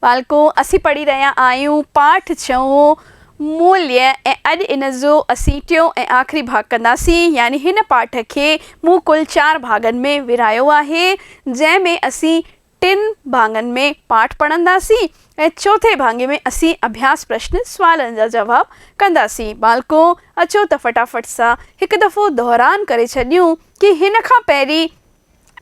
बालको असी पढ़ी रहा आयूं पाठ 6 मूल्य ऐं अॼु इन जो असी टियों ऐं आख़िरी भाग कंदासीं। यानी हिन पाठ के मूं कुल 4 भागनि में विरायो आहे, जंहिंमें असी 3 भागनि में पाठ पढ़ंदासीं ऐं चौथे भागे में असी अभ्यास प्रश्न सवालनि जा जवाब कंदासीं। बालको अचो त फटाफट सां हिकु दफ़ो दोहरान करे छॾियूं कि हिन खां पहिरीं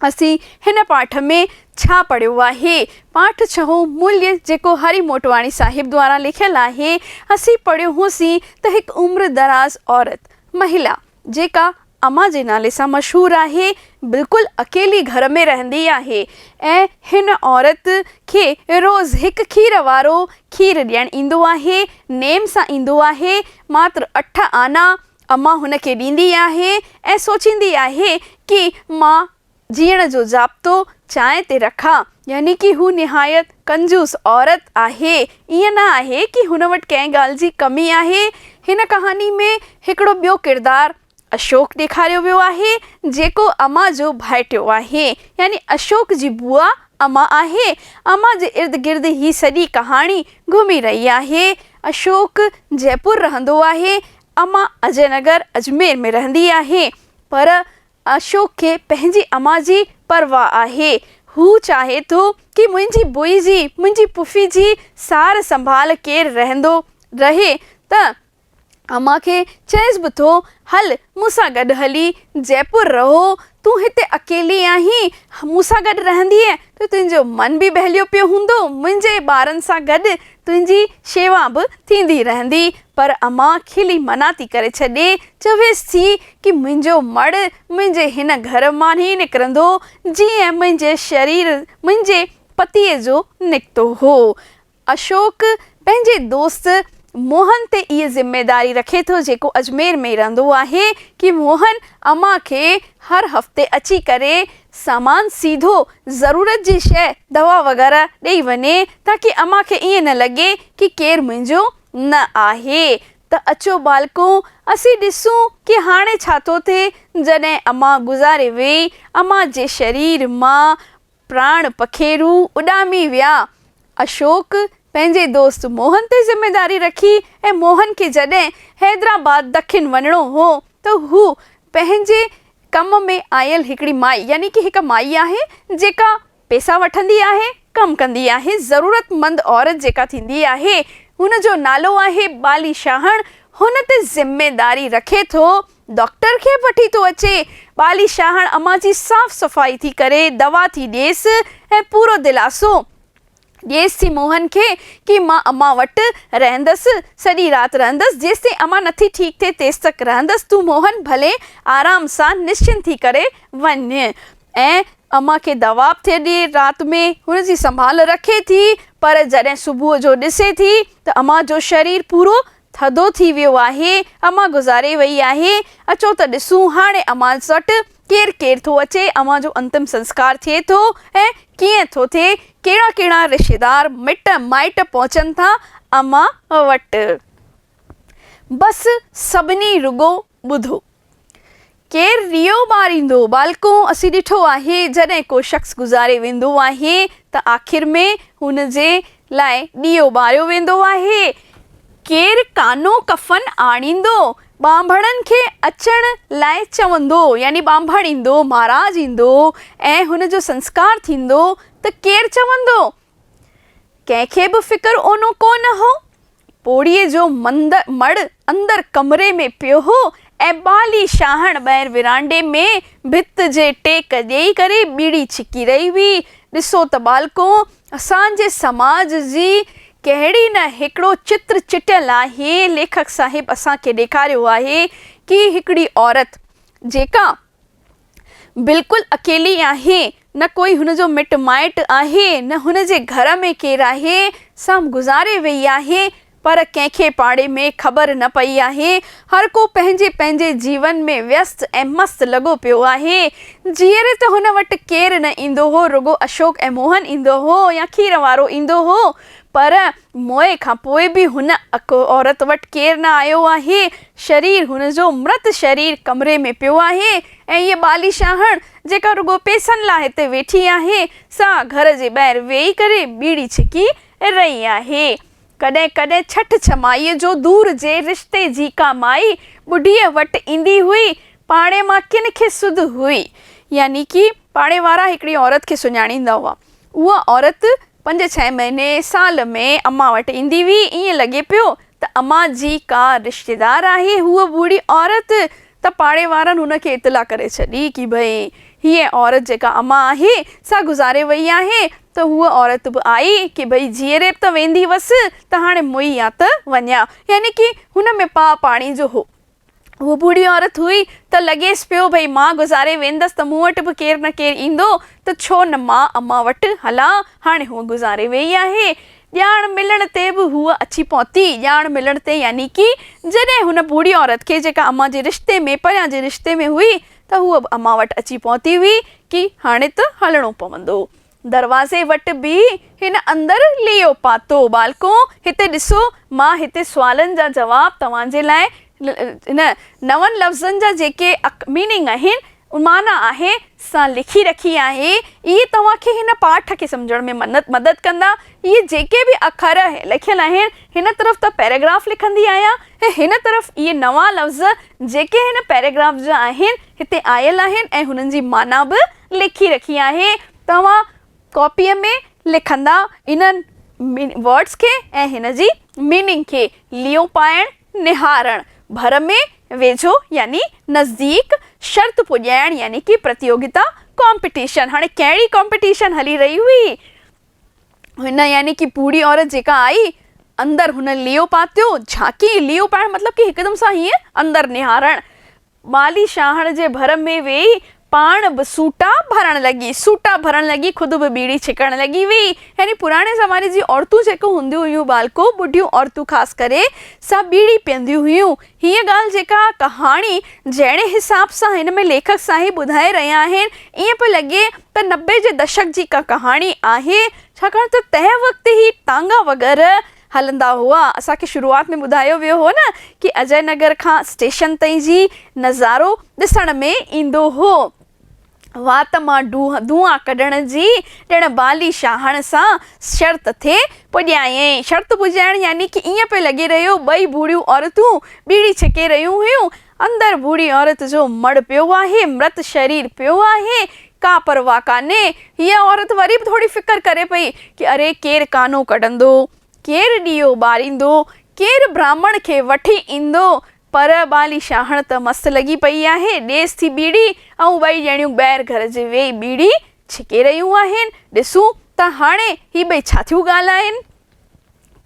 असी हिन पाठ में छा पढ़ियो आहे। पाठ 6 मूल्य जेको हरि मोटवाणी साहिब द्वारा लिखियल आहे, असी पढ़ियो हुसीं त हिकु उम्र दराज औरत महिला जेका अम्मा जे नाले सां मशहूर आहे, बिल्कुलु अकेली घर में रहंदी आहे ऐं हिन औरत खे रोज़ हिकु खीर वारो खीर ॾियणु ईंदो आहे, नेम सां ईंदो आहे। मात्र 8 आना अम्मा हुनखे ॾींदी आहे ऐं सोचींदी आहे कि मां जीअण जो ज़ाब्तो चांहि ते रखां। यानी कि हू निहायत कंजूस औरत आहे। ईअं न आहे कि हुन वटि कंहिं ॻाल्हि जी कमी आहे। हिन कहानी में हिकिड़ो ॿियो किरदारु अशोक ॾेखारियो वियो आहे, जेको अम्मा जो भाइटियो आहे। यानी अशोक जी बुआ अम्मा आहे। अम्मा जे इर्द गिर्द ही सॼी कहाणी घुमी रही आहे। अशोक जयपुर रहंदो आहे, अम्मा अजयनगर अजमेर में रहंदी आहे। पर अशोक खे पंहिंजी अम्मा जी परवाह आहे। हू चाहे थो कि मुंहिंजी बुई जी, मुंहिंजी पुफी जी सार संभाल केरु रहंदो रहे त अम्मा खे चएसि बि थो, हल मूंसां गॾु हली जयपुर रहो, तूं हिते अकेली आहीं, मूंसां गॾु रहंदीअ त तुंहिंजो मन बि बहलियो पियो हूंदो, मुंहिंजे ॿारनि सां गॾु तुंहिंजी शेवा बि थींदी रहंदी। पर अम्मा खिली मना थी करे छॾे, चवेसि थी कि मुंहिंजो मड़ मुंहिंजे हिन घर मां ई निकिरंदो जीअं मुंहिंजे शरीर मुंहिंजे पतीअ जो निकितो हो। अशोक पंहिंजे दोस्त मोहन ते इहा ज़िम्मेदारी रखे थो, जेको अजमेर में रहंदो आहे, कि मोहन अम्मा खे हर हफ़्ते अची करे सामान सीधो ज़रूरत जी शइ दवा वग़ैरह ॾेई वञे, ताकि अम्मा खे ईअं न लॻे कि केरु मुंहिंजो न आहे। त अचो बालको असीं ॾिसूं कि हाणे छा थो थिए जॾहिं अम्मा गुज़ारे वई। अम्मा जे शरीर मां प्राण पखेरू उॾामी विया। अशोक पंहिंजे दोस्त मोहन ते ज़िम्मेदारी रखी ऐं मोहन खे जॾहिं हैदराबाद दखिण वञिणो हो त हू पंहिंजे कम में आयल हिकिड़ी माई, यानी कि हिकु माई आहे जेका पैसा वठंदी आहे, कमु कंदी आहे, ज़रूरतमंद औरत जेका थींदी आहे, हुन जो नालो आहे बाली शाहण। हुन ते ज़िम्मेदारी रखे थो, डॉक्टर खे वठी थो अचे। बाली शाहण अम्मा जी साफ़ सफ़ाई थी करे, दवा थी ॾिएसि ऐं पूरो दिलासो ॾिएसि थी मोहन खे कि मां अम्मा वटि रहंदसि, सॼी राति रहंदसि, जेसिताईं अम्मा नथी ठीकु थिए तेसि तक रहंदसि। तूं मोहन भले आराम सां निश्चिंत थी करे वञ। ऐं अम्मा खे दवा थिए ॾिए, राति में हुनजी संभाल रखे थी। पर जॾहिं सुबुह जो ॾिसे थी त अम्मा जो शरीर पूरो थधो थी वियो आहे, अम्मा गुज़ारे वई आहे। अचो त ॾिसूं हाणे अम्मा वटि केरु केरु थो अचे, अम्मा जो अंतिम संस्कार थिए थो ऐं कीअं थो थिए, कहिड़ा कहिड़ा रिश्तेदार मिट माइट पहुचनि था अम्मा वटि। बसि सभिनी रुगो ॿुधो, केरु ॾीओ ॿारींदो। बालको असीं ॾिठो आहे जॾहिं को शख़्स गुज़ारे वेंदो आहे त आख़िर में हुन जे लाइ ॾीओ ॿारियो वेंदो आहे। केरु कानो कफ़न आणींदो, ॿांभणनि खे अचण लाइ चवंदो, यानी ॿांभण ईंदो, महाराज ईंदो ऐं हुन जो संस्कार थींदो त केरु चवंदो। कंहिंखे बि फ़िक्र ओनो कोन हो। पोड़ीअ जो मड़ अंदरि कमरे में पियो हो ऐं बाली शाहण ॿाहिरि विरांडे में भित जे टेक ॾेई करे बीड़ी छिकी रही हुई। ॾिसो त बालको असांजे समाज जी कहिड़ी न हिकिड़ो चित्र चिटियल आहे। लेखक साहिब असांखे ॾेखारियो आहे कि हिकिड़ी औरत जेका बिल्कुलु अकेली आहे, न कोई हुनजो मिट माइट आहे, न हुनजे घर में केरु आहे, सभु गुज़ारे वई आहे। पर कंहिंखे पाड़े में ख़बर न पई आहे। हर को पंहिंजे पंहिंजे जीवन में व्यस्त ऐं मस्त लॻो पियो आहे। जीअर त हुन वटि केरु न ईंदो हो, रुगो अशोक ऐं मोहन ईंदो हो या खीर वारो ईंदो हो। पर मोए खां पोइ बि हुन औरत वटि केरु न आयो आहे। शरीर हुनजो मृत शरीर कमरे में पियो आहे ऐं हीअ बाली शाहण जेका रुगो पैसनि लाइ हिते वेठी आहे, सा घर जे ॿाहिरि वेही करे बीड़ी छिकी रही आहे। कॾहिं कॾहिं छठ छमाईअ जो दूर जे रिश्ते जी का माई ॿुढीअ वटि ईंदी हुई, पाणे मां किन खे सुध हुई। यानी कि पाणे वारा हिकिड़ी औरत खे सुञाणींदा हुआ। उहा औरत 5-6 महीने साल में अम्मा वटि ईंदी हुई। ईअं लॻे पियो त अम्मा जी का रिश्तेदार आहे हूअ ॿुढी औरत। त पाड़े वारनि हुनखे इतला करे छॾी कि भई हीअ औरत जेका अम्मा आहे सा गुज़ारे वई आहे। त हूअ औरत बि आई कि भई जीअरे त वेंदी हुअसि त हाणे मुई या त वञा। यानी कि हुन में पाणी जो हो। उहा बूढ़ी औरत हुई त लॻेसि पियो भई मां गुज़ारे वेंदसि त मूं वटि बि केरु न केरु ईंदो, त छो न मां अम्मा वटि हलां। हाणे हूअ गुज़ारे वेई आहे। ॼाण मिलण ते बि हूअ अची पहुती। ॼाण मिलण ते यानी कि जॾहिं हुन बूढ़ी औरत खे जेका अम्मा जे रिश्ते में परियां जे रिश्ते में हुई त हूअ अम्मा वटि अची पहुती हुई कि हाणे त हलणो पवंदो। दरवाज़े वटि बि हिन अंदरि लियो पातो। बालको हिते ॾिसो, मां हिते सुवालनि जा जवाब तव्हांजे लाइ हिन 9 लफ़्ज़नि जा जेके मीनिंग आहिनि, माना आहे सां लिखी रखी आहे। इहे तव्हांखे हिन पाठ खे सम्झण में मदद कंदा। इहे जेके बि अखर लिखियलु आहिनि, हिन तरफ़ त पैराग्राफ लिखंदी आहियां ऐं हिन तरफ़ इहे 9 लफ़्ज़ जेके हिन पैराग्राफ जा आहिनि हिते आयल आहिनि ऐं हुननि जी माना बि लिखी रखी आहे। तव्हां कॉपीअ में लिखंदा इन्हनि वर्ड्स खे ऐं हिन जी मीनिंग खे। लियो पाइणु, निहारणु, भर में वेझो यानी नज़दीक, शर्त पुॼाइण यानी कि प्रतियोगिता, कॉम्पिटिशन। हाणे कहिड़ी कॉम्पिटिशन हली रही हुई? हिन यानी कि बूढ़ी औरत जेका आई, अंदरि हुन लियो पातो, झांकी। लियो पाइणु मतिलब कि हिकदमि सां हीअं अंदरि निहारणु। माली शाहण जे भर में वेही पाण बि सूटा भरण लॻी। सूटा भरण लॻी, ख़ुदि बि बीड़ी छिकण लॻी हुई। यानी पुराणे ज़माने जी औरतूं जेको हूंदियूं हुयूं बालको, ॿुढियूं औरतूं ख़ासि करे, सा बीड़ी पीअंदियूं हुयूं। हीअ ॻाल्हि जेका कहाणी जहिड़े हिसाब सां हिन में लेखक साहिब ॿुधाए रहिया आहिनि, ईअं पियो लॻे त 90 जे दशक जी का कहाणी आहे। छाकाणि त तंहिं वक़्तु ई टांगा वग़ैरह हलंदा हुआ। असांखे शुरूआत में ॿुधायो वियो हो न कि अजय नगर खां स्टेशन ताईं जी नज़ारो ॾिसण में ईंदो हो। वात मां धुआं कढण जी ॼण बाली शाहण सां शर्त थे पुॼायईं। शर्त पुॼाइण यानी कि ईअं पियो लॻी रहियो 2 बूढ़ियूं औरतूं बीड़ी छिके रहियूं हुयूं। अंदरि बूढ़ी औरत जो मड़ पियो आहे, मृत शरीर पियो आहे, का परवाह कान्हे। हीअ औरत वरी बि थोरी फ़िकर करे पई कि अरे केरु कानो कढंदो, केरु ॾीओ ॿारींदो, केरु ब्राह्मण खे वठी ईंदो। पर बाली शाहण त मस्तु लॻी पई आहे, ॾेसि थी बीड़ी ऐं 2 ॼणियूं ॿाहिरि घर जे वेही बीड़ी छिके रहियूं आहिनि। ॾिसूं त हाणे ही 2 छा थियूं ॻाल्हाइनि।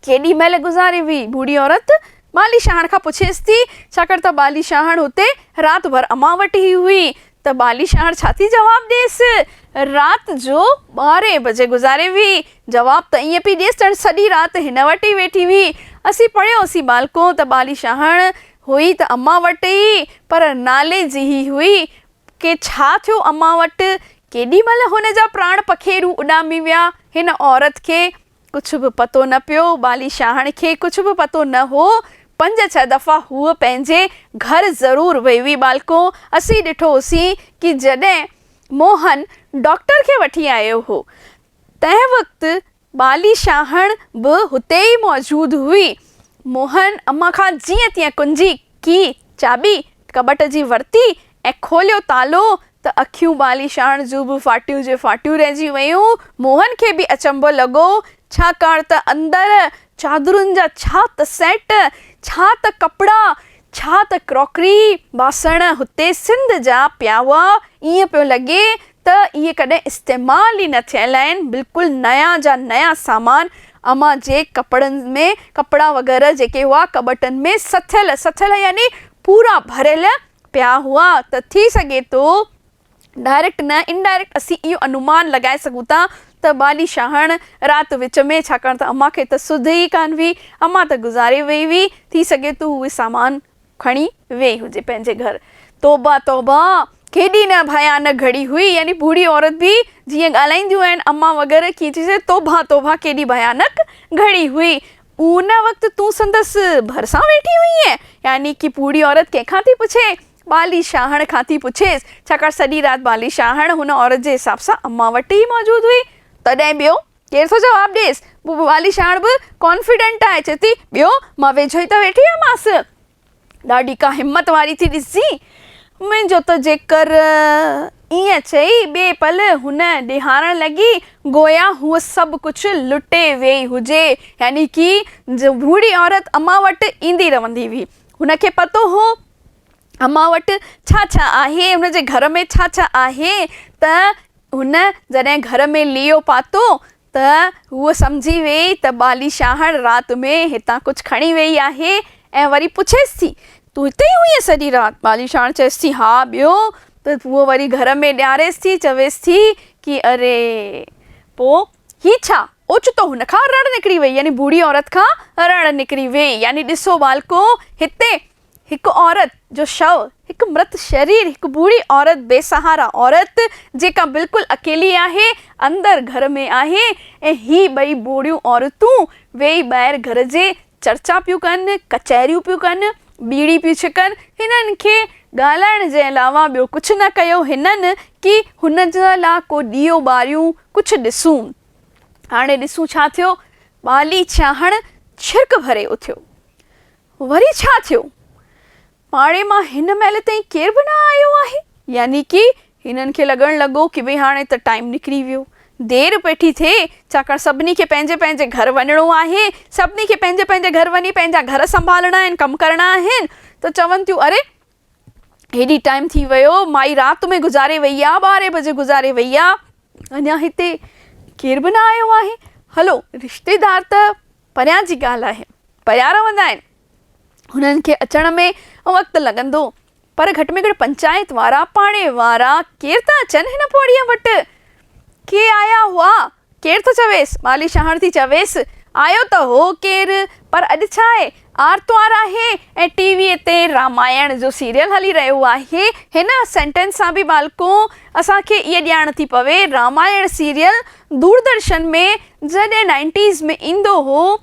केॾी महिल गुज़ारे हुई बूढ़ी औरत? बाली शाहण खां पुछेसि थी, छाकाणि त बाली शाहण हुते राति भर अम्मा वटि ई हुई। त बाली शाहण छा थी जवाबु ॾेसि? राति जो 12 बजे गुज़ारे हुई। जवाबु त ईअं पई ॾेसि ॼण सॼी राति हिन वटि ई वेठी हुई। असीं पढ़ियोसीं बालको त बाली शाहण हुई त अम्मा वटि ई, पर नाले जी ही हुई। के छा थियो अम्मा वटि? केॾी महिल हुन जा प्राण पखेरू उॾामी विया। हिन औरत खे कुझु बि पतो न पियो। बाली शाहण खे कुझु बि पतो न हो। 5-6 दफ़ा हूअ पंहिंजे घर ज़रूरु वई हुई बालको। असीं ॾिठोसीं कि जॾहिं मोहन डॉक्टर खे वठी आयो हो, तंहिं वक़्तु बाली शाहण बि हुते ई मौजूदु हुई। मोहन अम्मा खां जीअं तीअं कुंजी की चाबी कबट जी वरिती ऐं खोलियो तालो त अखियूं बाली शाहण जूं बि फाटियूं जे फाटियूं रहिजी वयूं। मोहन खे बि अचंभो लॻो, छाकाणि त अंदरि चादरुनि जा छा त सेट, छा त कपिड़ा, छा त क्रॉकरी, बासण हुते सिंध जा पिया हुआ। ईअं पियो लॻे त इहे कॾहिं इस्तेमालु ई न थियल आहिनि। बिल्कुलु नया जा नया सामान अम्मा जे कपिड़नि में, कपिड़ा वग़ैरह जेके हुआ कबटनि में सथियल यानी पूरा भरियल पिया हुआ। त थी सघे थो डायरेक्ट न इनडायरेक्ट असीं इहो अनुमान लॻाए सघूं था त बाली शाहण राति विच में, छाकाणि त अम्मा खे त सुध ई कान हुई, अम्मा त गुज़ारे वई हुई, थी सघे थो उहे सामान खणी वेई हुजे पंहिंजे घर। तौबा तौबा, केॾी न भयानक घड़ी हुई। यानी बूढ़ी औरत बि जीअं ॻाल्हाईंदियूं आहिनि अम्मा वग़ैरह कीअं चई तौबा तौबा, केॾी भयानक घड़ी हुई। उन वक़्तु तूं संदसि भरिसां वेठी हुई है। यानी कि बूढ़ी औरत कंहिंखां थी पुछे? बाली शाहण खां थी पुछेसि, छाकाणि सॼी राति बाली शाहण हुन औरत जे हिसाब सां अम्मा वटि ई मौजूदु हुई। तॾहिं ॿियो केरु थो जवाबु ॾेसि? बालीशाण बि कॉन्फिडेंट आहे, चए थी ॿियो मां वेझो ई त वेठी हुअमांसि, ॾाढी का हिमत वारी थी ॾिसी। मुंहिंजो त जेकर ईअं चई ॿिए पल हुन ॾेखारण लॻी गोया हूअ सभु कुझु लुटे वेई हुजे, यानी कि बूढ़ी औरत अम्मा वटि ईंदी रहंदी हुई। हुनखे पतो हो अम्मा वटि छा छा आहे, हुनजे घर में छा छा आहे, त हुन जॾहिं घर में लीओ पातो त हूअ सम्झी वेई त बालीशाहण राति में हितां कुझु खणी वेई आहे ऐं वरी पुछेसि थी तूं हिते ई हुईं सॼी राति? बालीशाण चएसि थी हा, ॿियो? त उहो वरी घर में ॾियारेसि थी, चवेसि थी कि अरे पोइ ही छा, ओचितो हुन खां रण निकिरी वई, यानी बूढ़ी औरत खां रण निकिरी वई। यानी ॾिसो बालको, हिते हिकु औरत जो शव, हिकु मृत शरीर, हिकु बूढ़ी औरत, बेसहारा औरत जेका बिल्कुलु अकेली आहे, अंदरि घर में आहे, ऐं ही ॿई बूढ़ियूं औरतूं वेई ॿाहिरि घर जे चर्चा पियूं कनि, कचहरियूं पियूं कनि, बीड़ी पियूं छिकनि। हिननि खे ॻाल्हाइण जे अलावा ॿियो कुझु न कयो हिननि कि हुन जे लाइ को ॾीओ ॿारियूं, कुझु ॾिसूं। हाणे ॾिसूं छा थियो, बालीशाहण छिरक भरे उथियो। वरी छा थियो, पाड़े मां हिन महिल ताईं केर बि न आयो आहे, यानी कि हिननि खे लॻण लॻो कि भई हाणे त टाइम निकिरी वियो, देरि पेठी थिए, छाकाणि सभिनी खे पंहिंजे पंहिंजे घर वञिणो आहे, सभिनी खे पंहिंजे पंहिंजे घर वञी पंहिंजा घर संभालणा आहिनि, कमु करणा आहिनि। त चवनि थियूं अरे हेॾी टाइम थी वियो, माई राति में गुज़ारे वई आहे, 12 बजे गुज़ारे वई आहे, अञा हिते केर बि न आयो आहे। हलो, रिश्तेदार त परियां जी ॻाल्हि आहे, परियां रहंदा आहिनि, हुननि खे अचण में वक़्तु लॻंदो, पर घटि में घटि पंचायत वारा, पाड़े वारा केर था अचनि हिन पोड़ीअ वटि? के आया हुआ? केर थो चवेसि? बालीशाहण थी चवेसि आयो त हो केरु, पर अॼु छा आहे, आर्तवार आहे ऐं टीवीअ ते रामायण जो सीरियल हली रहियो आहे। हिन सेंटेंस सां बि बालको असांखे इहा ॼाण थी पवे, रामायण सीरियल दूरदर्शन में जॾहिं 90s में ईंदो हो,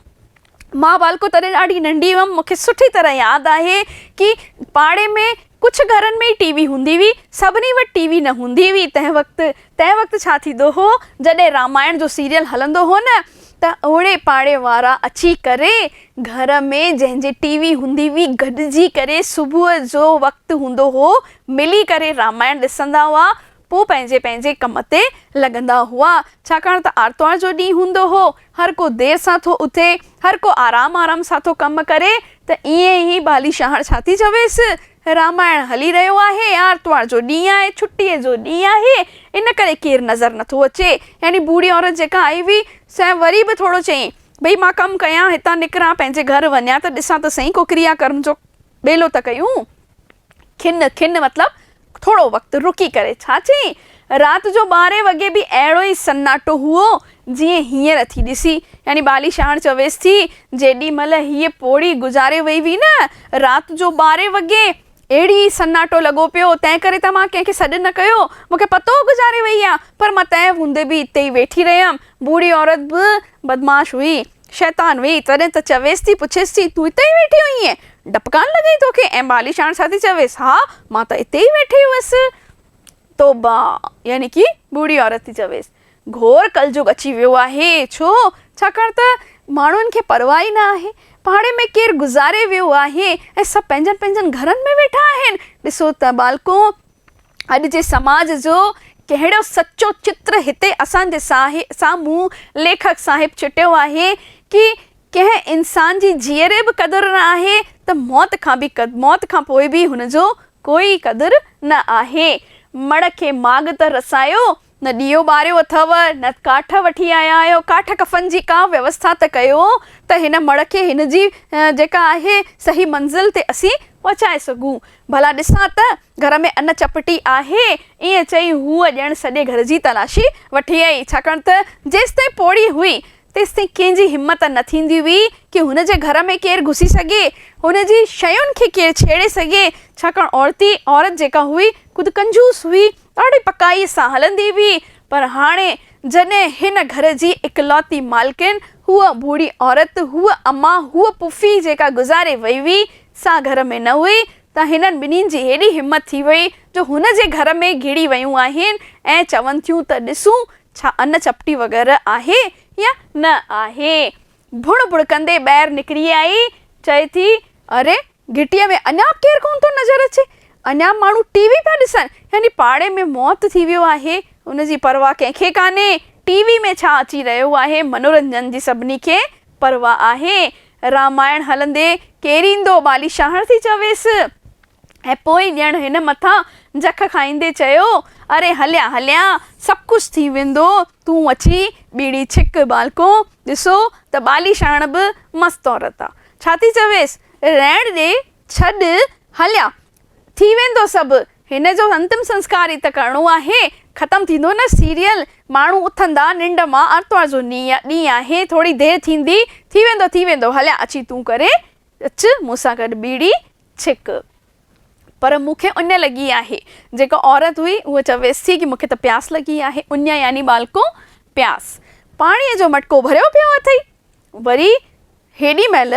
मां बालको तॾहिं ॾाढी नंढी हुअमि, मूंखे सुठी तरह यादि आहे कि पाड़े में कुझु घरनि में ई टीवी हूंदी हुई, सभिनी वटि टीवी न हूंदी हुई। तंहिं वक़्तु छा थींदो हो, जॾहिं रामायण जो सीरियल हलंदो हो न, त ओड़े पाड़े वारा अची करे घर में जंहिंजे टीवी हूंदी हुई गॾिजी करे सुबुह जो वक़्तु हूंदो हो, मिली करे रामायण ॾिसंदा हुआ, पोइ पंहिंजे पंहिंजे कम ते लॻंदा हुआ। छाकाणि त आर्तवार जो ॾींहुं हूंदो हो, हर को देरि सां थो उथे, हर को आराम सां थो कमु करे, त ईअं ई बालीशाहण छा थी चवेसि, रामायण हली रहियो आहे, आर्तवार जो ॾींहुं आहे, छुटीअ जो ॾींहुं आहे, इन करे केरु नज़र नथो अचे। यानी बूढ़ी औरत जेका आई हुई, स वरी बि थोरो चयईं भई मां कमु कयां, हितां निकिरां, पंहिंजे घर वञा त ॾिसां त सही को क्रियाकर्म जो ॿेलो त कयूं। खिन मतिलबु थोरो वक़्तु रुकी करे छा चई, राति जो 12 वॻे बि अहिड़ो ई सन्नाटो हुओ जीअं हींअर थी ॾिसी। यानी बालीशाहण चवेसि थी जेॾी महिल हीअ पोड़ी गुज़ारे वई हुई न, राति जो 12 वॻे अहिड़ी सन्नाटो लॻो पियो, तंहिं करे त मां कंहिंखे सॾु न कयो, मूंखे पतो गुज़ारे वई आहे, पर मां तंहिं हूंदे बि हिते ई वेठी रहियमि। बूढ़ी औरत बि बदमाश हुई, शैतान हुई, तॾहिं त चवेसि थी, पुछेसि थी तूं हिते ई वेठी हुई, डपकान लॻई तोखे? ऐं बालीशाहण छा थी चवेसि, हा मां त हिते ई वेठी हुअसि। तोबा, यानी कि बूढ़ी औरत थी चवेसि घोर कलजुग अची वियो आहे। छो? छाकाणि त माण्हुनि खे परवाह ई न आहे, पाड़े में केरु गुज़ारे वियो आहे ऐं सभु पंहिंजनि पंहिंजनि घरनि में वेठा आहिनि। ॾिसो त बालको, अॼु जे समाज जो कहिड़ो सचो चित्र हिते असांजे साम्हूं लेखक साहिब चिटियो आहे कि कंहिं इंसान जी जीअरे बि क़दुरु न आहे, त मौत खां पोइ बि हुनजो कोई क़दुरु न आहे। मड़ खे माॻ त रसायो, न ॾीओ ॿारियो अथव, न काठ वठी आया आहियो, काठ कफ़न जी का व्यवस्था त कयो त हिन मड़ खे हिन जी जेका आहे सही मंज़िल ते असीं पहुचाए सघूं। भला ॾिसां त घर में अन्न चपटी आहे, ईअं चई हूअ ॼण सॼे घर जी तलाशी वठी आई। छाकाणि त जेसिताईं पोड़ी हुई तेसिताईं कंहिंजी हिमत न थींदी हुई कि हुनजे घर में केरु घुसी सघे, हुनजी शयुनि खे केरु छेड़े सघे। छाकाणि औरत जेका हुई ख़ुदि कंजूस हुई, ॾाढी पकाईअ सां हलंदी हुई। पर हाणे जॾहिं हिन घर जी इकलौती मालकिन, हूअ बूढ़ी औरत, हूअ अम्मा, हूअ पुफी जेका गुज़ारे वई हुई, सा घर में न हुई, त हिननि ॿिन्हिनि जी हेॾी हिमत थी वई जो हुनजे घर में घिड़ी वियूं आहिनि ऐं चवनि थियूं त ॾिसूं छा अन्न चपटी वग़ैरह आहे या न आहे। भुण भुण कंदे ॿाहिरि निकिरी आई, चए थी अरे घिटीअ में अञा केरु कोन थो नज़र अचे, अञा माण्हू टीवी पिया ॾिसनि, यानी पाड़े में मौत थी वियो आहे, उनजी परवाह कंहिंखे कान्हे। टीवी में छा अची रहियो आहे, मनोरंजन जी सभिनी खे परवाह आहे। रामायण हलंदे केरु ईंदो, बालीशाहर थी चवेसि। ऐं पोइ ॼण हिन मथां जख खाईंदे चयो अरे हलिया हलिया सभु कुझु थी वेंदो, तूं अची बीड़ी छिक बालको, ॾिसो त बालीशाहर बि मस्तु औरत आहे। छा थी चवेसि, रहण ॾे, छॾ, हलिया थी वेंदो सभु, हिन जो अंतिम संस्कार ई त करिणो आहे, ख़तमु थींदो न सीरियल, माण्हू उथंदा निंड मां, आर्तवार जो ॾींहुं आहे, थोरी देरि थींदी, थी वेंदो, हलिया अची तूं करे अचु मूंसां गॾु बीड़ी छिक। पर मूंखे उञ लॻी आहे, जेका औरत हुई उहा चवेसि थी कि मूंखे त प्यास लॻी आहे, उञ यानी बालको प्यास। पाणीअ जो मटको भरियो पियो अथई। वरी हेॾी महिल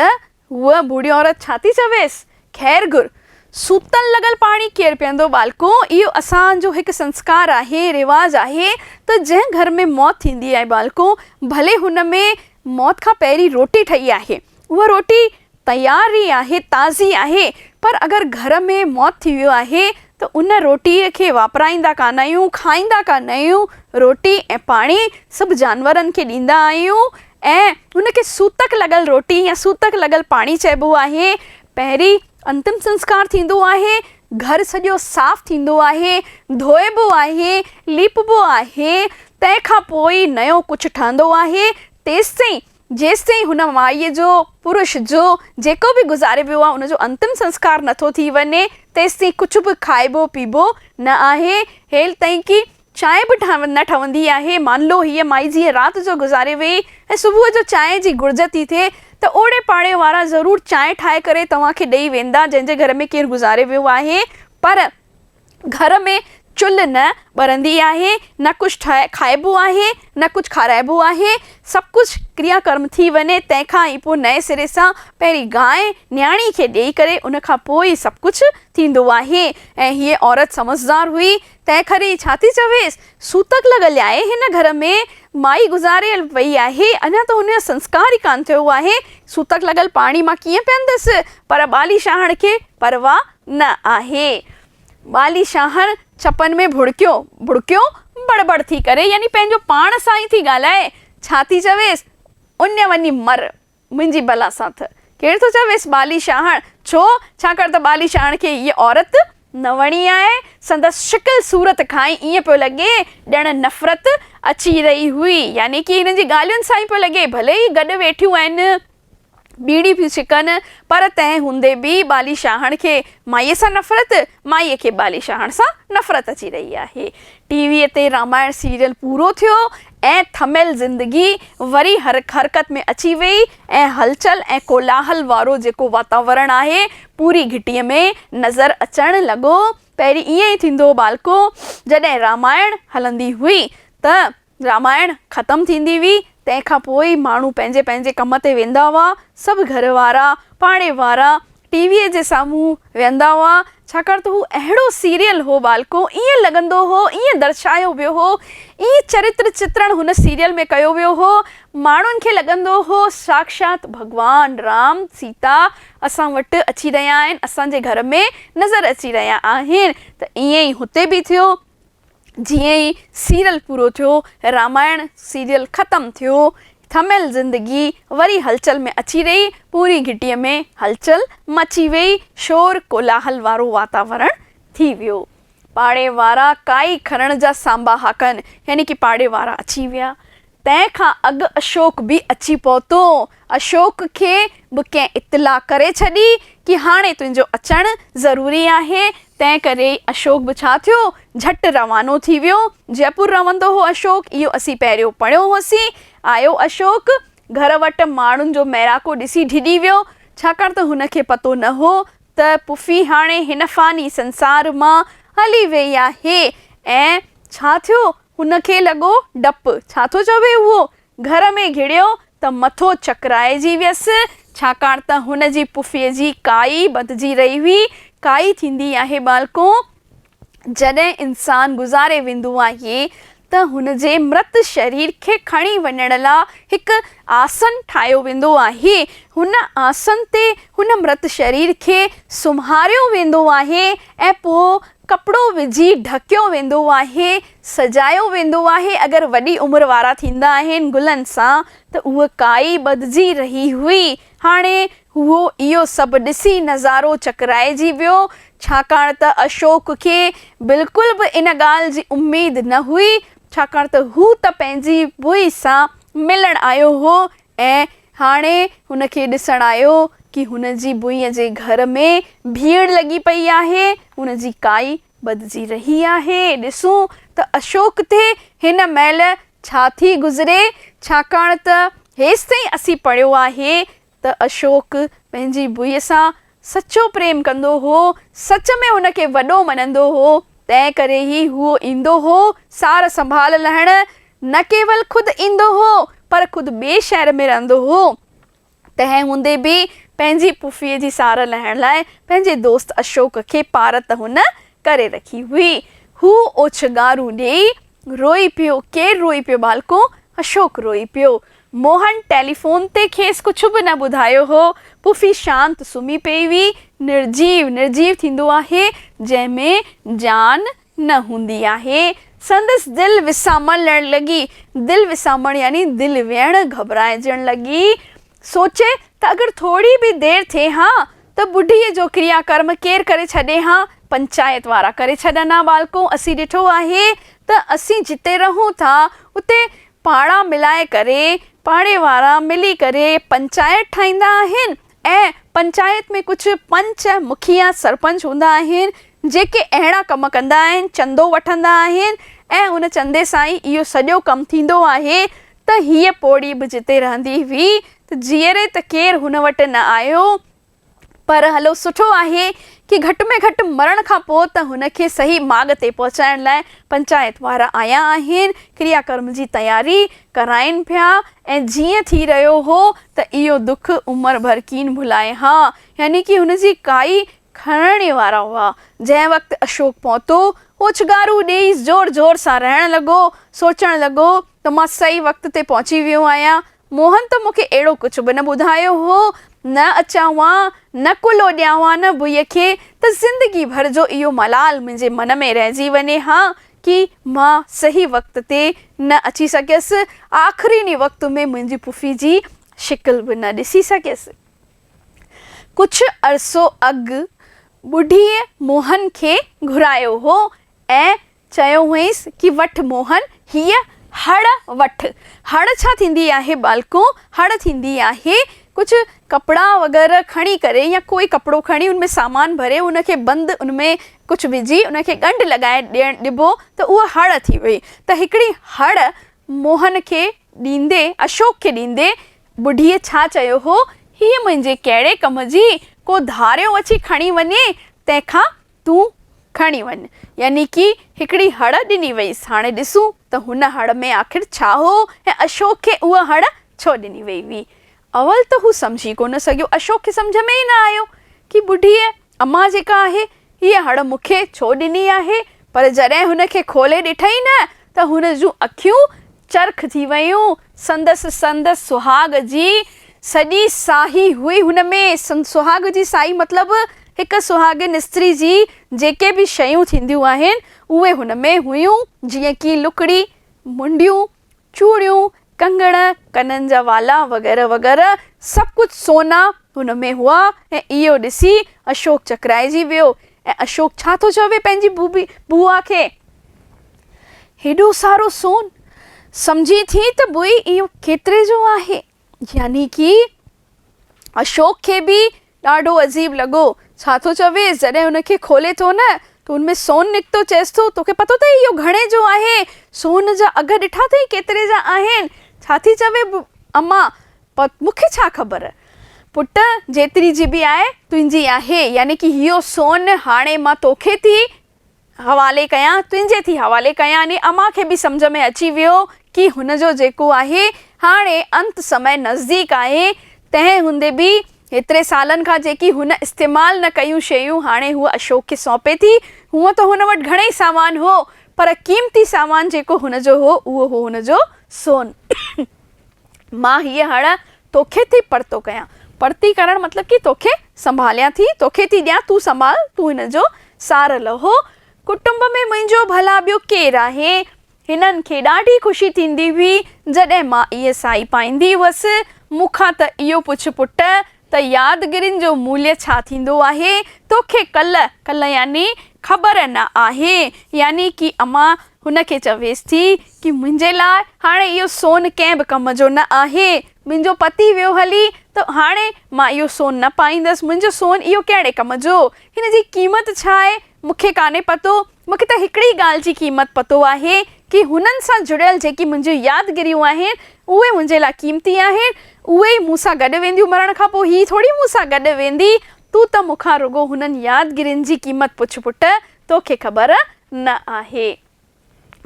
उहा बूढ़ी औरत छा थी चवेसि, ख़ैर घुर, सूतल लॻल पाणी केरु पीअंदो बालको, इहो असांजो हिकु संस्कार आहे, रिवाज आहे त जंहिं घर में मौत थींदी आहे बालको, भले हुन में मौत खां पहिरीं रोटी ठही आहे, उहा रोटी तयार ई आहे, ताज़ी आहे, पर अगरि घर में मौत थी वियो आहे त उन रोटीअ खे वापराईंदा कान आहियूं, खाईंदा कान आहियूं, रोटी ऐं पाणी सभु जानवरनि खे ॾींदा आहियूं ऐं उनखे सूतक लॻल रोटी या सूतक लॻल पाणी चइबो आहे। पहिरीं अंतिम संस्कार थींदो आहे, घर सॼो साफ़ थींदो आहे, धोइबो आहे, लीपबो आहे, तंहिंखां पोइ नयो कुझु ठहंदो आहे, जेसिताईं हुन माईअ जो, पुरुष जो जेको बि गुज़ारे वियो आहे उनजो अंतिम संस्कार नथो थी वञे, तेसिताईं कुझु बि खाइबो पीबो न आहे। हेल ताईं की चांहि बि न ठहंदी आहे। मान लो हीअ माई जीअं राति जो गुज़ारे वई ऐं सुबुह जो चांहि जी घुर्ज थी थिए त ओड़े पाड़े वारा ज़रूरु चांहि ठाहे करे तव्हांखे ॾेई वेंदा, जंहिंजे घर में केरु गुज़ारे वियो आहे, पर घर में चुल्ह न ॿरंदी आहे, न कुझु खाइबो आहे, न कुझु खाराइबो आहे, सभु कुझु क्रियाकर्म थी वञे, तंहिंखां ई पोइ नए सिरे सां पहिरीं गांइ न्याणी खे ॾेई करे उनखां पोइ सभु कुझु थींदो आहे। ऐं हीअ औरत समझदार हुई, तंहिं करे छा थी चवेसि, सूतक लॻल आहे हिन घर में, माई गुज़ारे वई आहे, अञा त हुनजो संस्कार ई कान थियो आहे, सूतक लॻल पाणी मां कीअं पीअंदसि, पर बालीशाहर खे परवाह न आहे। बालीशाहर छपन में भुड़कियो बड़बड़ थी करे, यानी पंहिंजो पाण सां ई थी ॻाल्हाए। छा थी चवेसि, उन वञी मर मुंहिंजी भला सां थ। केरु थो चवेसि, बालीशाहर। छो, छाकाणि त बालीशाहर खे हीअ औरत न वणी आहे, संदसि शिकिल सूरत खां ई ईअं पियो लॻे ॼण नफ़रत अची रही हुई, यानी कि हिननि जी ॻाल्हियुनि सां ई पियो लॻे, भले ई गॾु वेठियूं आहिनि, बीड़ी पियूं छिकनि, पर तंहिं हूंदे बि बालीशाहर खे माईअ सां नफ़रत, माईअ खे बालीशाहर सां नफ़रत अची रही आहे। टीवीअ ते रामायण सीरियल पूरो थियो ऐं थमियल ज़िंदगी वरी हरकत में अची वई ऐं हलचल ऐं कोलाहल वारो जेको वातावरण आहे पूरी घिटीअ में नज़र अचणु लॻो। पहिरीं ईअं ई थींदो बालको, जॾहिं रामायण हलंदी हुई त रामायण ख़तमु थींदी हुई, तंहिंखां पोइ माण्हू पंहिंजे पंहिंजे कम ते वेंदा हुआ, सभु घर वारा पाड़े वारा टीवीअ जे साम्हूं वेंदा हुआ, छाकाणि त हू अहिड़ो सीरियल हो बालको, ईअं लॻंदो हो, ईअं दर्शायो वियो हो, ईअं चरित्र चित्रण हुन सीरियल में कयो वियो हो, माण्हुनि खे लॻंदो हो साक्षात भॻवान राम सीता असां वटि अची रहिया आहिनि, असांजे घर में नज़र अची रहिया आहिनि। त ईअं ई हुते बि थियो। जीअं ई सीरियल पूरो थियो, रामायण सीरियल ख़तमु थियो, थमियल ज़िंदगी वरी हलचल में अची रही, पूरी घिटीअ में हलचल मची वई, शोर कोलाहल वारो वातावरण थी वियो। पाड़े वारा काई खणण जा सांबा हाकनि, यानी कि पाड़े वारा अची विया। तंहिंखां अॻु अशोक बि अची पहुतो। अशोक खे बि कंहिं इतला करे छॾी कि हाणे तुंहिंजो अचणु ज़रूरी आहे, तंहिं करे अशोक बि छा थियो, झटि रवानो थी वियो। जयपुर रहंदो हो अशोक, इहो असीं पहिरियों पढ़ियो होसीं। आयो अशोक, घर वटि माण्हुनि जो मैराको ॾिसी डिॼी वियो, छाकाणि त हुनखे पतो न हो त पुफी हाणे हिन फ़ानी संसार मां हली वई आहे। ऐं छा थियो, हुनखे लॻो डपु। छा थो चवे उहो, घर में घिड़ियो त मथो चकराइजी वियसि, छाकाणि त हुनजी पुफीअ जी काई बंधिजी रही हुई। काई थींदी आहे बालको, जॾहिं इंसानु गुज़ारे वेंदो आहे त हुन जे मृत शरीर खे खणी वञण लाइ हिकु आसन ठाहियो वेंदो आहे। हुन आसन ते हुन मृत शरीर खे सुम्हारियो वेंदो आहे ऐं पोइ कपिड़ो विझी ढकियो वेंदो आहे, सजायो वेंदो आहे। अगरि वॾी उमिरि वारा थींदा आहिनि गुलनि सां त उहा काई ॿधिजी रही हुई। हाणे उहो इहो सभु ॾिसी नज़ारो चकराइजी वियो, छाकाणि त अशोक खे बिल्कुलु बि इन ॻाल्हि जी उमेद न हुई, छाकाणि त हू त पंहिंजी बुई सां मिलण आयो हो ऐं हाणे हुनखे ॾिसण आयो कि हुन जी बुईअ जे घर में भीड़ लॻी पई आहे, हुन जी काई ॿधिजी रही आहे। ॾिसूं त अशोक ते हिन महिल छा थी गुज़रे, छाकाणि त हेसि ताईं असीं पढ़ियो आहे त अशोक पंहिंजी बुईअ सां सचो प्रेम कंदो हो, सच में हुनखे वॾो मञंदो हो। तंहिं करे ई उहो ईंदो हो सार संभाल लहण, न केवल ख़ुदि ईंदो हो पर ख़ुदि ॿिए शहर में रहंदो हो। तंहिं हूंदे बि पंहिंजी पुफीअ जी सार लहण लाइ पंहिंजे दोस्त अशोक खे पार त हुन करे रखी हुई। हू ओछगारू ॾेई रोई पियो। केरु रोई पियो बालको? अशोक रोई पियो। मोहन टेलीफोन ते खेसि कुझु बि न ॿुधायो हो। पुफी शांत सुम्ही पई हुई। निर्जीव निर्जीव थींदो आहे जंहिंमें जान न हूंदी आहे। संदसि दिलि विसामण लॻी। दिलि विसामण यानी दिलि वेहण घबराइजण लॻी। सोचे त अगरि थोरी बि देरि थिए हा त बुढ़ीअ जो क्रियाकर्म केरु करे छॾे हा? पंचायत वारा करे छॾंदा बालको। असीं ॾिठो आहे त असीं जिते रहूं था उते पाड़ा मिलाए करे पाड़े वारा मिली करे पंचायत ठाहींदा आहिनि ऐं पंचायत में कुझु पंच मुखिया सरपंच हूंदा आहिनि जेके अहिड़ा कम कंदा आहिनि, चंदो वठंदा आहिनि ऐं उन चंदे सां ई इहो सॼो कमु थींदो आहे। त हीअ पोड़ी बि जिते रहंदी हुई त जीअरे त केरु हुन वटि न आयो, पर हलो सुठो आहे कि घटि में घटि मरण खां पोइ त हुनखे सही माॻ ते पहुचाइण लाइ पंचायत वारा आया आहिनि, क्रियाकर्म जी तयारी कराइनि पिया। ऐं जीअं थी रहियो हो त इहो दुख उमिरि भर कीन भुलाए हा, यानी कि हुनजी काई खणण वारा हुआ। जंहिं वक़्तु अशोक पहुतो, ओछगारू ॾेई ज़ोर ज़ोर सां रहण लॻो, सोचण लॻो त मां सही वक़्त ते पहुची वियो आहियां। मोहन त मूंखे अहिड़ो कुझु बि न ॿुधायो हो, न अचांवा न कुलो ॾियांवा न बुईअ खे, त ज़िंदगी भर जो इहो मलाल मुंहिंजे मन में रहिजी वञे हा कि मां सही वक़्त ते न अची सघियसि, आख़िरी वक़्त में मुंहिंजी पुफी जी शिकिल बि न ॾिसी सघियसि। कुझु अरसो अॻु बुढ़ीअ मोहन खे घुरायो हो ऐं चयो हुयसि कि वठि मोहन हीअ हड़ वठि। हड़ छा थींदी आहे बालको? हड़ थींदी आहे कुझु कपिड़ा वग़ैरह खणी करे या कोई कपिड़ो खणी उनमें सामान भरे उनखे बंदि उनमें कुझु विझी उनखे ॻंढि लॻाए ॾिबो त उहा हड़ थी वई। त हिकिड़ी हड़ मोहन खे ॾींदे, अशोक खे ॾींदे बुढ़ीअ छा चयो हो, हीअ मुंहिंजे कहिड़े कम जी? को धारियो अची खणी वञे तंहिंखां तूं खणी वञ, यानी कि हिकिड़ी हड़ ॾिनी वईसि। हाणे ॾिसूं त हुन हड़ में आख़िर छा हो ऐं अशोक खे उहा हड़ छो ॾिनी वई हुई। अवल त हू सम्झी कोन सघियो, अशोक खे सम्झ में ई न आयो कि बुढ़ीअ अम्मा जेका आहे हीअ हड़ मूंखे छो ॾिनी आहे। पर जॾहिं हुनखे खोले ॾिठई न त हुन जूं अखियूं चरख़ थी वयूं। संदसि सुहाग जी सॼी साही हुई हुन में। सुहाग जी साही मतिलबु हिकु सुहागिन स्त्री जी जेके बि शयूं थींदियूं आहिनि उहे हुन में हुयूं, जीअं कि लुकड़ी, मुंडियूं, चूड़ियूं, कंगण, कननि जा वाला वग़ैरह वग़ैरह, सभु कुझु सोना हुन में हुआ। ऐं इहो ॾिसी अशोक चकराइजी वियो। ऐं अशोक छा थो चवे पंहिंजी बुआ खे, हेॾो सारो सोन? सम्झी थी त बुई इहो केतिरे जो आहे? यानी कि अशोक खे बि ॾाढो अजीब लॻो। छा थो चवे? जॾहिं हुनखे खोले थो न त हुनमें सोन निकितो। चएसि थो तोखे पतो अथई इहो घणे जो आहे? सोन जा अघ ॾिठा अथई केतिरे जा आहिनि? छा थी चवे अम्मा? मूंखे छा ख़बर? पुट जेतिरी जी बि आहे तुंहिंजी आहे, यानी कि इहो सोन हाणे मां तोखे थी हवाले कयां, तुंहिंजे थी हवाले कयां। यानी अम्मा खे बि सम्झ में अची वियो कि हुनजो जेको आहे हाणे अंत समय नज़दीक आहे। तंहिं हूंदे बि हेतिरे सालनि खां जेकी हुन इस्तेमालु न कयूं शयूं हाणे हूअ अशोक खे सौंपे थी। हूअं त हुन वटि घणेई सामान हो, पर क़ीमती सामान जेको हुनजो हो उहो हो हुनजो सोन। मां हीअ हाणे तोखे थी परतो कयां, परती करण मतलब कि तोखे संभालियां थी, तोखे थी ॾियां, तूं संभाल, तूं हिनजो सार लहो। कुटुंब में मुंहिंजो भला ॿियो केरु आहे? हिननि खे ॾाढी ख़ुशी थींदी हुई जॾहिं मां इहे साई पाईंदी हुअसि। मूंखां त इहो पुछ पुट त यादगिरियुनि जो मूल्य छा थींदो आहे? तोखे कल्ह यानी ख़बर न आहे। यानी कि अम्मा हुनखे चवेसि थी कि मुंहिंजे लाइ हाणे इहो सोन कंहिं बि कम जो न आहे। मुंहिंजो पति वियो हली त हाणे मां इहो सोन न पाईंदसि। मुंहिंजो सोन इहो कहिड़े कम जो? हिन जी क़ीमत छा आहे मूंखे कान्हे पतो। मूंखे त हिकिड़ी ॻाल्हि जी क़ीमत पतो आहे कि हुननि सां जुड़ियल जेकी मुंहिंजी यादगिरियूं आहिनि उहे मुंहिंजे लाइ क़ीमती आहिनि। उहे ई मूंसां गॾु वेंदियूं मरण खां पोइ। ही थोरी मूंसां गॾु वेंदी। तूं त मूंखां रुॻो हुननि यादगिरियुनि जी क़ीमत पुछ पुट, तोखे ख़बर न आहे।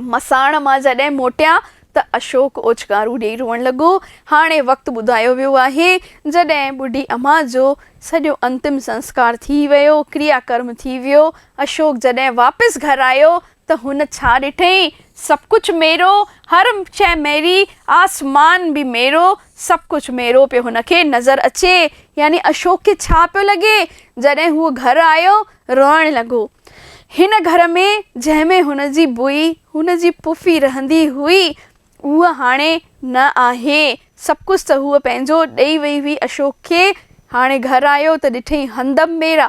मसाण मां जॾहिं मोटिया त अशोक ओछकारू ॾेई रोअण लॻो। हाणे वक़्तु ॿुधायो वियो आहे जॾहिं ॿुढी अम्मा जो सॼो अंतिम संस्कार थी वियो, क्रियाकर्म थी वियो। अशोक जॾहिं वापसि घर आयो त हुन छा ॾिठईं? सभु कुझु मेरो, हर शइ मेरी, आसमान बि मेरो, सभु कुझु मेरो पियो हुनखे नज़र अचे। यानी अशोक खे छा पियो लॻे? जॾहिं हूअ घर आयो रोअण लॻो। हिन घर में जंहिंमें हुनजी बुई, हुनजी पुफी रहंदी हुई, उहा हाणे न आहे। सभु कुझु त हूअ पंहिंजो ॾेई वई हुई अशोक खे। हाणे घर आयो त ॾिठईं हंधम मेरा,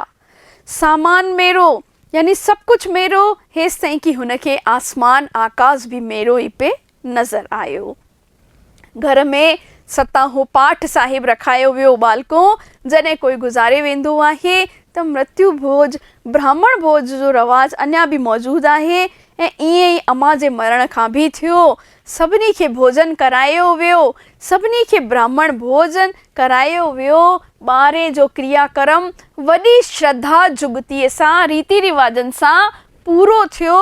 सामान मेरो, यानी सभु कुझु मेरो, हेसि ताईं कि हुनखे आसमान आकाश बि मेरो ई पे नज़र आयो। घर में सताहो पाठ साहिब रखायो वियो बालको। जॾहिं कोई गुज़ारे वेंदो आहे त मृत्यु भोज, ब्राह्मण भोज जो रवाजु अञा बि मौजूदु आहे ऐं ईअं ई अम्मा जे मरण खां बि थियो। सभिनी खे भोजन करायो वियो, सभिनी खे ब्राह्मण भोजन करायो वियो। ॿारहें जो क्रियाक्रम वॾी श्रद्धा जुगतीअ सां, रीति रिवाजनि सां पूरो थियो,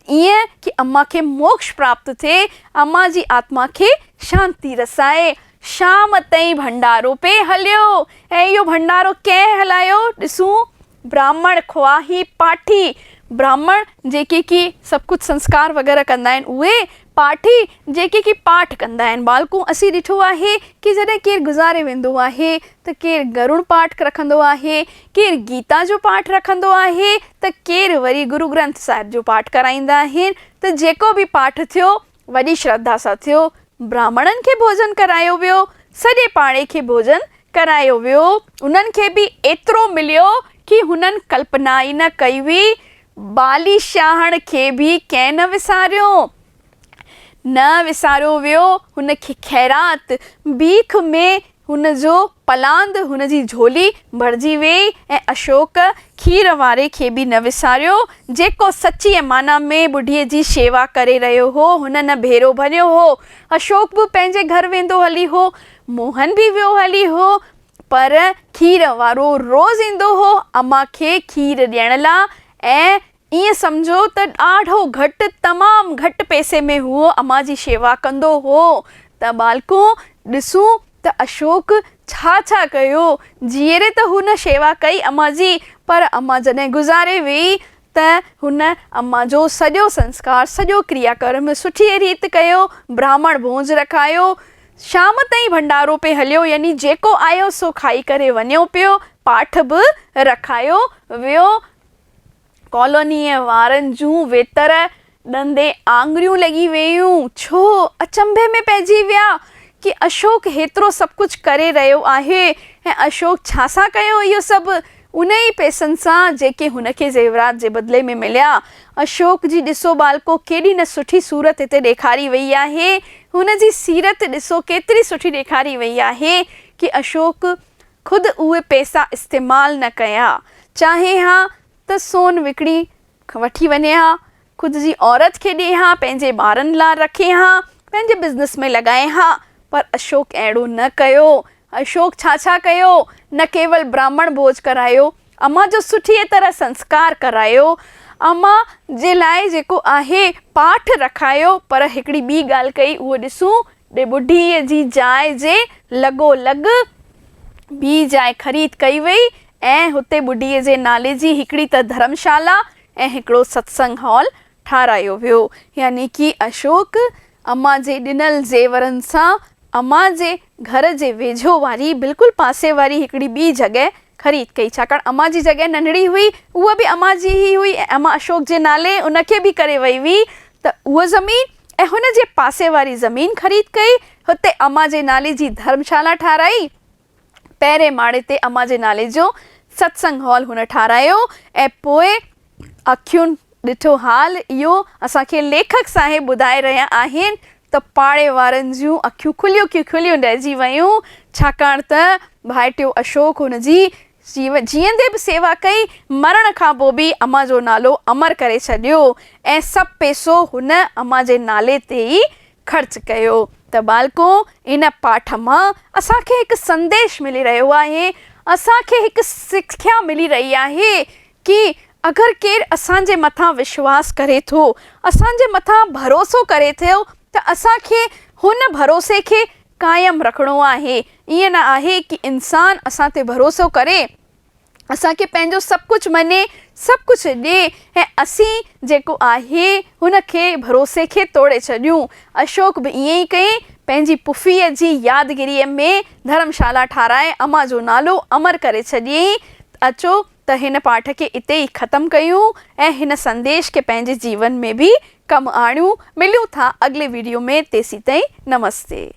ईअं कि अम्मा खे मोक्ष प्राप्त थिए, अम्मा जी आत्मा खे शांति रसाए। शाम ताईं भंडारो पे हलियो ऐं इहो भंडारो कंहिं हलायो? ॾिसूं, ब्राह्मण ख्वाही पाठी, ब्राह्मण जेके कि सभु कुझु संस्कार वग़ैरह कंदा आहिनि उहे, पाठी जेके कि पाठ कंदा आहिनि। बालको असीं ॾिठो आहे कि जॾहिं केरु गुज़ारे वेंदो आहे त केरु गरुड़ पाठ रखंदो आहे, केरु गीता जो पाठ रखंदो आहे, त केरु वरी गुरु ग्रंथ साहिब जो पाठ कराईंदा आहिनि। त जेको बि पाठ थियो वॾी श्रद्धा सां थियो। ब्राह्मणनि खे भोजन करायो वियो, सॼे पाड़े खे भोजन करायो वियो। उन्हनि खे बि एतिरो मिलियो कि हुननि कल्पना ई न कई हुई। बाली शाहण खे बि कंहिं न विसारियो वियो। हुनखे ख़ैरात बीख में हुनजो पलांद, हुनजी झोली भरिजी वई। ऐं अशोक खीर वारे खे बि न विसारियो, जेको सची माना में ॿुढीअ जी शेवा करे रहियो हो। हुन न भेरो भरियो हो। अशोक बि पंहिंजे घर वेंदो हली हो, मोहन बि वियो हली हो, पर खीर वारो रोज़ ईंदो हो अम्मा खे खीर ॾियण लाइ। ऐं ईअं सम्झो त ॾाढो घटि, तमामु घटि पैसे में उहो अम्मा जी शेवा कंदो हो। त बालको ॾिसूं त अशोक छा छा कयो। जीअरे त हुन शेवा कई अम्मा जी, पर अम्मा जॾहिं गुज़ारे वई त हुन अम्मा जो सॼो संस्कार, सॼो क्रियाकर्म सुठी रीति कयो। ब्राह्मण भोज रखायो, शाम ताईं भंडारो पे हलियो, यानी जेको आयो सो खाई करे वञो पियो। पाठ बि रखायो वियो। कॉलोनीअ वारनि जूं वेतर ॾंदे आङुरियूं लॻी वियूं। छो? अचंभे में पइजी विया कि अशोक हेतिरो सभु कुझु करे रहियो आहे ऐं अशोक छा सां कयो इहो सभु? उन ई पैसनि सां जेके हुनखे ज़ेवरात जे बदिले में मिलिया। अशोक जी ॾिसो बालको केॾी न सुठी सूरत हिते ॾेखारी वई आहे। हुनजी सीरत ॾिसो केतिरी सुठी ॾेखारी वई आहे कि अशोक ख़ुदि उहे पैसा इस्तेमालु न कया। चाहे हा त सोन विकिणी वठी वञे हा, ख़ुदि जी औरत खे ॾिए हा, पंहिंजे ॿारनि लाइ रखे हा, पंहिंजे बिज़नेस में लॻाए हा, पर अशोक अहिड़ो न कयो। अशोक छा कयो? न केवल ब्राह्मण भोज करायो, अम्मा जो सुठी तरह संस्कार करायो, अम्मा जे लाइ जेको आहे पाठ रखायो, पर हिकिड़ी ॿी ॻाल्हि कई, उहो ॾिसूं ॿुढीअ जी जाइ जे लॻोलॻ ॿी जाइ ख़रीद कई वई ऐं हुते ॿुढीअ जे नाले जी हिकिड़ी त धर्मशाला ऐं हिकिड़ो सत्संग हॉल ठारायो वियो। यानी कि अशोक अम्मा जे ॾिनल ज़ेवरनि सां अम्मा जे घर जे वेझो वारी बिल्कुलु पासे वारी हिकिड़ी ॿी जॻह ख़रीद कई, छाकाणि अम्मा जी जॻह नंढड़ी हुई, उहा बि अम्मा जी ई हुई ऐं अम्मा अशोक जे नाले उनखे बि करे वई हुई। त उहा ज़मीन ऐं हुन जे पासे वारी ज़मीन ख़रीद कई, हुते अम्मा जे नाले जी धर्मशाला ठाराई, पहिरें माड़े ते अम्मा जे नाले जो सत्संग हॉल हुन ठारायो ऐं पोइ अखियुनि ॾिठो हाल इहो असांखे लेखक साहिब ॿुधाए रहिया आहिनि त पाड़े वारनि जूं अखियूं खुलियूं रहिजी वियूं, छाकाणि त भाइटियो अशोक हुनजी जीअंदे बि सेवा कई, मरण खां पोइ बि अम्मा जो नालो अमर करे छॾियो ऐं सभु पैसो हुन अम्मा जे नाले ते ई ख़र्च कयो। त बालको, इन पाठ मां असांखे हिकु संदेश मिली रहियो आहे, असांखे हिकु सिख्या मिली रही आहे कि अगरि केरु असांजे मथां विश्वास करे थो, असांजे मथां भरोसो करे थो, त असांखे हुन भरोसे खे क़ाइमु रखिणो आहे। ईअं न आहे कि इंसानु असां ते भरोसो करे, असांखे पंहिंजो सभु कुझु मञे, सभु कुझु ॾिए ऐं असीं जेको आहे हुनखे भरोसे खे तोड़े छॾियूं। अशोक बि ईअं ई कई, पंहिंजी पुफीअ जी यादगिरीअ में धर्मशाला ठाराए अम्मा जो नालो अमर करे छॾियईं। अचो त हिन पाठ खे इते ई ख़तमु कयूं ऐं हिन संदेश खे पंहिंजे जीवन में बि कमु आणियूं। मिलियूं था अॻिले वीडियो में, तेसीं ताईं नमस्ते।